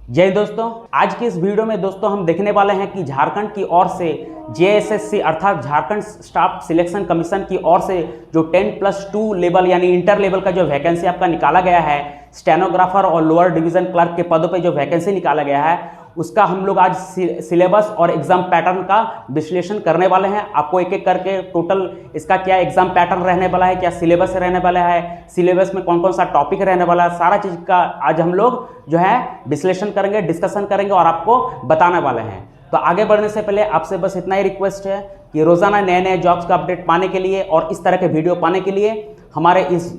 जय हिंद दोस्तों, आज की इस वीडियो में दोस्तों हम देखने वाले हैं कि झारखंड की ओर से जेएसएससी अर्थात झारखंड स्टाफ सिलेक्शन कमीशन की ओर से जो 10+2 लेवल यानी इंटर लेवल का जो वैकेंसी आपका निकाला गया है, स्टेनोग्राफर और लोअर डिवीजन क्लर्क के पदों पे जो वैकेंसी निकाला गया है, उसका हम लोग आज सिलेबस और एग्जाम पैटर्न का विश्लेषण करने वाले हैं। आपको एक एक करके टोटल इसका क्या एग्जाम पैटर्न रहने वाला है, क्या सिलेबस रहने वाला है, सिलेबस में कौन कौन सा टॉपिक रहने वाला है, सारा चीज़ का आज हम लोग जो है विश्लेषण करेंगे, डिस्कशन करेंगे और आपको बताने वाले हैं। तो आगे बढ़ने से पहले आपसे बस इतना ही रिक्वेस्ट है कि रोजाना नए नए जॉब्स का अपडेट पाने के लिए और इस तरह के वीडियो पाने के लिए हमारे इस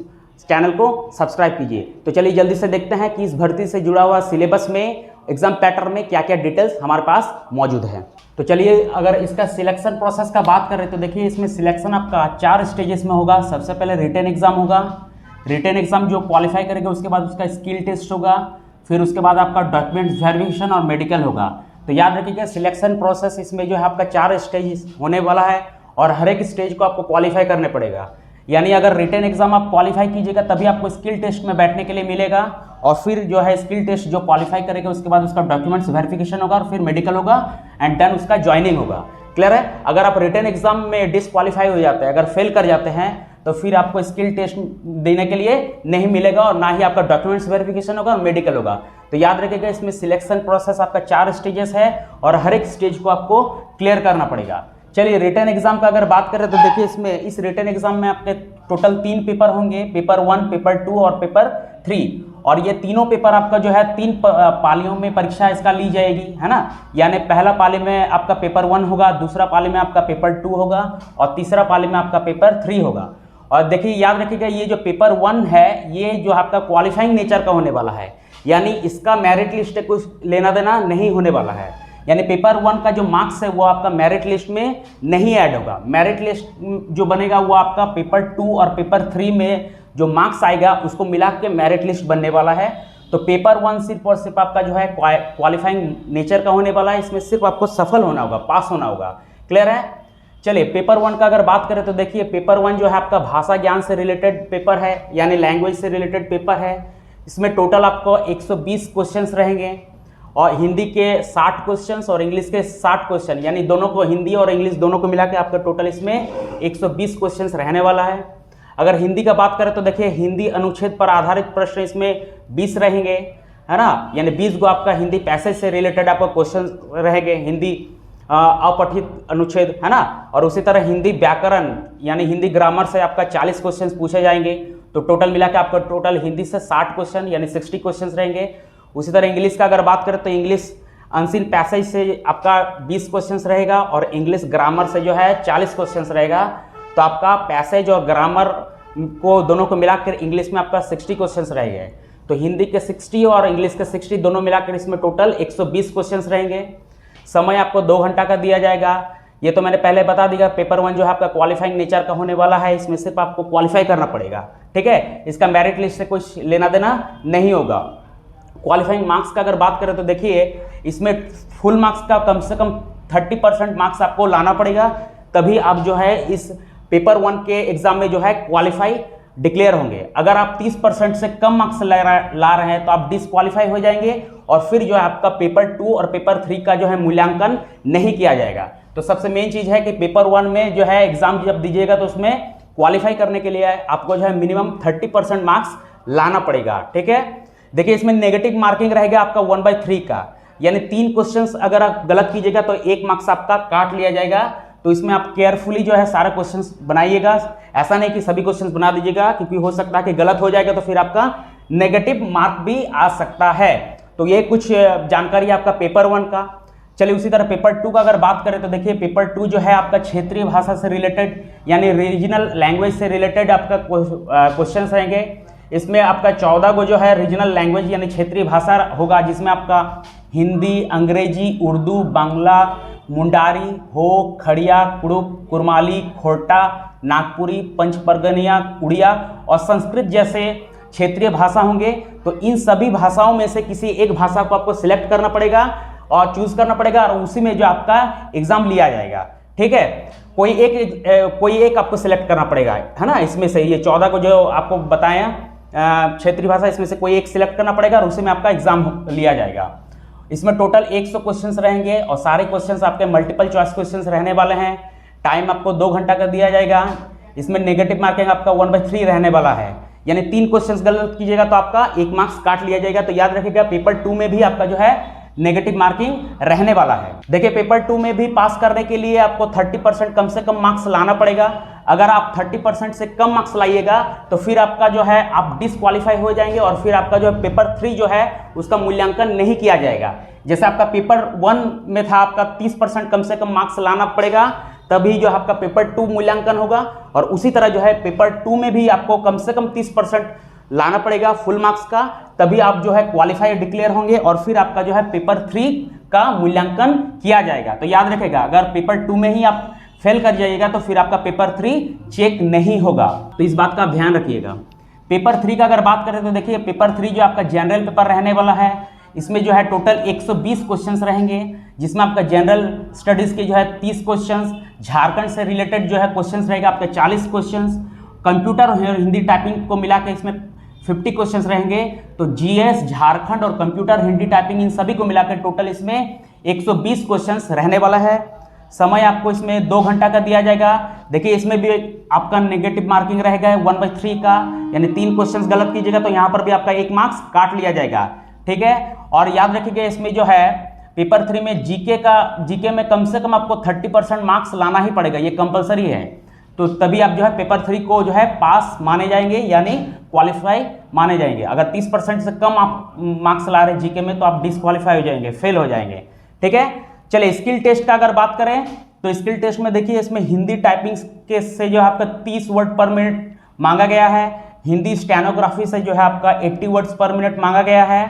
चैनल को सब्सक्राइब कीजिए। तो चलिए जल्दी से देखते हैं कि इस भर्ती से जुड़ा हुआ सिलेबस में एग्जाम पैटर्न में क्या क्या डिटेल्स हमारे पास मौजूद है। तो चलिए अगर इसका सिलेक्शन प्रोसेस का बात करें तो देखिए इसमें सिलेक्शन आपका 4 स्टेजेस में होगा। सबसे पहले रिटन एग्जाम होगा। रिटन एग्जाम जो क्वालिफाई करेगा उसके बाद उसका स्किल टेस्ट होगा, फिर उसके बाद आपका डॉक्यूमेंट्स वेरिफिकेशन और मेडिकल होगा। तो याद रखिएगा सिलेक्शन प्रोसेस इसमें जो है आपका 4 स्टेज होने वाला है और हर एक स्टेज को आपको क्वालिफाई करने पड़ेगा। यानी अगर रिटन एग्जाम आप क्वालिफाई कीजिएगा तभी आपको स्किल टेस्ट में बैठने के लिए मिलेगा और फिर जो है स्किल टेस्ट जो क्वालिफाई करेगा उसके बाद उसका डॉक्यूमेंट्स वेरिफिकेशन होगा और फिर मेडिकल होगा एंड देन उसका ज्वाइनिंग होगा। क्लियर है? अगर आप रिटन एग्जाम में डिसक्वालीफाई हो जाते हैं, अगर फेल कर जाते हैं तो फिर आपको स्किल टेस्ट देने के लिए नहीं मिलेगा और ना ही आपका डॉक्यूमेंट्स वेरिफिकेशन होगा और मेडिकल होगा। तो याद रखिएगा इसमें सिलेक्शन प्रोसेस आपका 4 स्टेजेस है और हर एक स्टेज को आपको क्लियर करना पड़ेगा। चलिए रिटन एग्जाम का अगर बात करें तो देखिए इसमें इस रिटन एग्जाम में आपके टोटल 3 पेपर होंगे, पेपर 1, पेपर 2 और पेपर 3। और ये तीनों पेपर आपका जो है 3 पालियों में परीक्षा इसका ली जाएगी, है ना। यानी पहला पाली में आपका पेपर 1 होगा, दूसरा पाली में आपका पेपर 2 होगा और तीसरा पाली में आपका पेपर 3 होगा। और देखिए याद रखिएगा ये जो पेपर 1 है ये जो आपका क्वालिफाइंग नेचर का होने वाला है, यानी इसका मेरिट लिस्ट कुछ लेना देना नहीं होने वाला है। यानी पेपर 1 का जो मार्क्स है वो आपका मेरिट लिस्ट में नहीं ऐड होगा। मेरिट लिस्ट जो बनेगा वो आपका पेपर 2 और पेपर 3 में जो मार्क्स आएगा उसको मिला के मेरिट लिस्ट बनने वाला है। तो पेपर 1 सिर्फ और सिर्फ आपका जो है क्वालिफाइंग नेचर का होने वाला है, इसमें सिर्फ आपको सफल होना होगा, पास होना होगा। क्लियर है? चलिए पेपर 1 का अगर बात करें तो देखिए पेपर 1 जो है आपका भाषा ज्ञान से रिलेटेड पेपर है, यानी लैंग्वेज से रिलेटेड पेपर है। इसमें टोटल आपको 120 क्वेश्चंस रहेंगे और हिंदी के 60 क्वेश्चंस और इंग्लिश के 60 क्वेश्चन, यानी दोनों को हिंदी और इंग्लिश दोनों को मिला के आपका टोटल इसमें 120 क्वेश्चंस रहने वाला है। अगर हिंदी का बात करें तो देखिए हिंदी अनुच्छेद पर आधारित प्रश्न इसमें 20 रहेंगे, है ना। यानी 20 को आपका हिंदी पैसेज से रिलेटेड आपका क्वेश्चन रहेंगे, हिंदी अपठित अनुच्छेद, है ना। और उसी तरह हिंदी व्याकरण यानी हिंदी ग्रामर से आपका 40 क्वेश्चन पूछे जाएंगे। तो टोटल मिला के आपका टोटल हिंदी से 60 क्वेश्चन यानी 60 क्वेश्चन रहेंगे। उसी तरह इंग्लिश का अगर बात करें तो इंग्लिश अनसीन पैसेज से आपका 20 क्वेश्चंस रहेगा और इंग्लिश ग्रामर से जो है 40 क्वेश्चंस रहेगा। तो आपका पैसेज और ग्रामर को दोनों को मिलाकर इंग्लिश में आपका 60 क्वेश्चंस रहेंगे। तो हिंदी के 60 और इंग्लिश के 60 दोनों मिलाकर इसमें टोटल 120 क्वेश्चंस रहेंगे। समय आपको 2 घंटा का दिया जाएगा। ये तो मैंने पहले बता दिया। पेपर 1 जो है आपका क्वालिफाइंग नेचर का होने वाला है, इसमें सिर्फ आपको क्वालिफाई करना पड़ेगा, ठीक है। इसका मेरिट लिस्ट से कुछ लेना देना नहीं होगा। क्वालिफाइंग मार्क्स का अगर बात करें तो देखिए इसमें फुल मार्क्स का कम से कम 30% मार्क्स आपको लाना पड़ेगा, तभी आप जो है इस पेपर 1 के एग्जाम में जो है क्वालिफाई डिक्लेयर होंगे। अगर आप 30% से कम मार्क्स ला रहे हैं तो आप डिसक्वालीफाई हो जाएंगे और फिर जो है आपका पेपर 2 और पेपर 3 का जो है मूल्यांकन नहीं किया जाएगा। तो सबसे मेन चीज़ है कि पेपर 1 में जो है एग्जाम जब दीजिएगा तो उसमें क्वालिफाई करने के लिए आपको जो है मिनिमम 30% मार्क्स लाना पड़ेगा, ठीक है। देखिए इसमें नेगेटिव मार्किंग रहेगा आपका 1/3 का, यानी 3 क्वेश्चंस अगर आप गलत कीजिएगा तो 1 मार्क्स आपका काट लिया जाएगा। तो इसमें आप केयरफुली जो है सारे क्वेश्चंस बनाइएगा, ऐसा नहीं कि सभी क्वेश्चंस बना दीजिएगा, क्योंकि हो सकता है कि गलत हो जाएगा तो फिर आपका नेगेटिव मार्क भी आ सकता है। तो ये कुछ जानकारी आपका पेपर 1 का। चलिए उसी तरह पेपर 2 का अगर बात करें तो देखिए पेपर 2 जो है आपका क्षेत्रीय भाषा से रिलेटेड यानी रीजनल लैंग्वेज से रिलेटेड आपका क्वेश्चन रहेंगे। इसमें आपका 14 को जो है रीजनल लैंग्वेज यानी क्षेत्रीय भाषा होगा, जिसमें आपका हिंदी, अंग्रेजी, उर्दू, बांग्ला, मुंडारी, हो, खड़िया, कुड़ुक, कुरमाली, खोरटा, नागपुरी, पंचपरगनिया, उड़िया और संस्कृत जैसे क्षेत्रीय भाषा होंगे। तो इन सभी भाषाओं में से किसी एक भाषा को आपको सिलेक्ट करना पड़ेगा और चूज करना पड़ेगा और उसी में जो आपका एग्जाम लिया जाएगा, ठीक है। कोई एक आपको सिलेक्ट करना पड़ेगा, है ना। इसमें से ये 14 को जो आपको बताया क्षेत्रीय भाषा, इसमें से कोई एक सिलेक्ट करना पड़ेगा और उसी में आपका एग्जाम लिया जाएगा। इसमें टोटल 100 क्वेश्चंस रहेंगे और सारे क्वेश्चंस आपके मल्टीपल चॉइस क्वेश्चंस रहने वाले हैं। टाइम आपको 2 घंटा का दिया जाएगा। इसमें नेगेटिव मार्किंग आपका 1/3 रहने वाला है, यानी 3 क्वेश्चंस गलत कीजिएगा तो आपका 1 मार्क्स काट लिया जाएगा। तो याद रखिएगा पेपर 2 में भी आपका जो है नेगेटिव मार्किंग रहने वाला है। देखिए पेपर 2 में भी पास करने के लिए आपको 30% कम से कम मार्क्स लाना पड़ेगा। अगर आप 30% से कम मार्क्स लाइएगा तो फिर आपका जो है आप डिसक्वालीफाई हो जाएंगे और फिर आपका जो है पेपर 3 जो है उसका मूल्यांकन नहीं किया जाएगा। जैसे आपका पेपर 1 में था आपका 30% कम से कम मार्क्स लाना पड़ेगा, तभी जो आपका पेपर 2 मूल्यांकन होगा। और उसी तरह जो है पेपर 2 में भी आपको कम से कम 30% लाना पड़ेगा फुल मार्क्स का, तभी आप जो है क्वालिफाई डिक्लेयर होंगे और फिर आपका जो है पेपर 3 का मूल्यांकन किया जाएगा। तो याद रखेगा अगर पेपर 2 में ही आप फेल कर जाइएगा तो फिर आपका पेपर 3 चेक नहीं होगा, तो इस बात का ध्यान रखिएगा। पेपर 3 का अगर बात करें तो देखिए पेपर 3 जो आपका जनरल पेपर रहने वाला है, इसमें जो है टोटल 120 क्वेश्चंस रहेंगे, जिसमें आपका जनरल स्टडीज के जो है 30 क्वेश्चंस, झारखंड से रिलेटेड जो है क्वेश्चंस रहेगा आपके 40 क्वेश्चंस, कंप्यूटर और हिंदी टाइपिंग को मिला के इसमें 50 क्वेश्चंस रहेंगे। तो जीएस, झारखंड और कंप्यूटर, हिंदी टाइपिंग इन सभी को मिलाकर टोटल इसमें 120 क्वेश्चंस रहने वाला है। समय आपको इसमें 2 घंटा का दिया जाएगा। देखिए इसमें भी आपका नेगेटिव मार्किंग रहेगा 1/3 का, यानी 3 क्वेश्चंस गलत कीजिएगा तो यहाँ पर भी आपका 1 मार्क्स काट लिया जाएगा, ठीक है। और याद रखिएगा इसमें जो है पेपर 3 में जीके में कम से कम आपको 30% मार्क्स लाना ही पड़ेगा, ये कंपलसरी है। तो तभी आप जो है पेपर 3 को जो है पास माने जाएंगे, यानी क्वालिफाई माने जाएंगे। अगर 30% से कम आप मार्क्स ला रहे हैं जीके में तो आप डिसक्वालीफाई हो जाएंगे, फेल हो जाएंगे, ठीक है। चलिए स्किल टेस्ट का अगर बात करें तो स्किल टेस्ट में देखिए इसमें हिंदी टाइपिंग के से जो है आपका 30 वर्ड पर मिनट मांगा गया है, हिंदी स्टेनोग्राफी से जो है आपका 80 वर्ड्स पर मिनट मांगा गया है।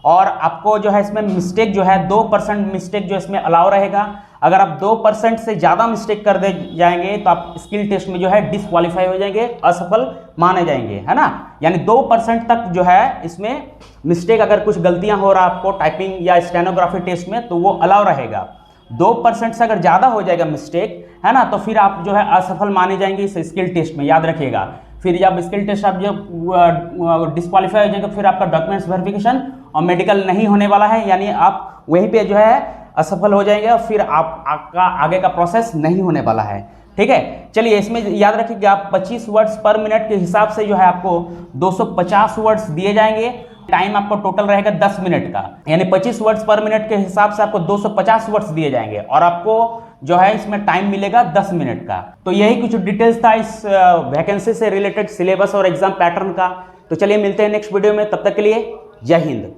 और आपको जो है इसमें मिस्टेक जो है 2% मिस्टेक जो इसमें अलाउ रहेगा। अगर आप 2% से ज़्यादा मिस्टेक कर दे जाएंगे तो आप स्किल टेस्ट में जो है डिसक्वालीफाई हो जाएंगे, असफल माने जाएंगे, है ना। यानी 2% तक जो है इसमें मिस्टेक, अगर कुछ गलतियां हो रहा है आपको टाइपिंग या स्टेनोग्राफी टेस्ट में तो वो अलाउ रहेगा। 2% से अगर ज़्यादा हो जाएगा मिस्टेक, है ना, तो फिर आप जो है असफल माने जाएंगे इस स्किल टेस्ट में, याद रखिएगा। फिर जब स्किल टेस्ट आप जब डिसक्वालीफाई हो जाएंगे फिर आपका डॉक्यूमेंट्स वेरिफिकेशन और मेडिकल नहीं होने वाला है, यानी आप वहीं पे जो है असफल हो जाएंगे और फिर आपका आगे का प्रोसेस नहीं होने वाला है, ठीक है। चलिए इसमें याद रखिए आप 25 वर्ड्स पर मिनट के हिसाब से जो है आपको 250 वर्ड्स दिए जाएंगे। टाइम आपको टोटल रहेगा 10 मिनट का, यानी 25 वर्ड्स पर मिनट के हिसाब से आपको 250 वर्ड्स दिए जाएंगे और आपको जो है इसमें टाइम मिलेगा 10 मिनट का। तो यही कुछ डिटेल्स था इस वैकेंसी से रिलेटेड सिलेबस और एग्जाम पैटर्न का। तो चलिए मिलते हैं नेक्स्ट वीडियो में, तब तक के लिए जय हिंद।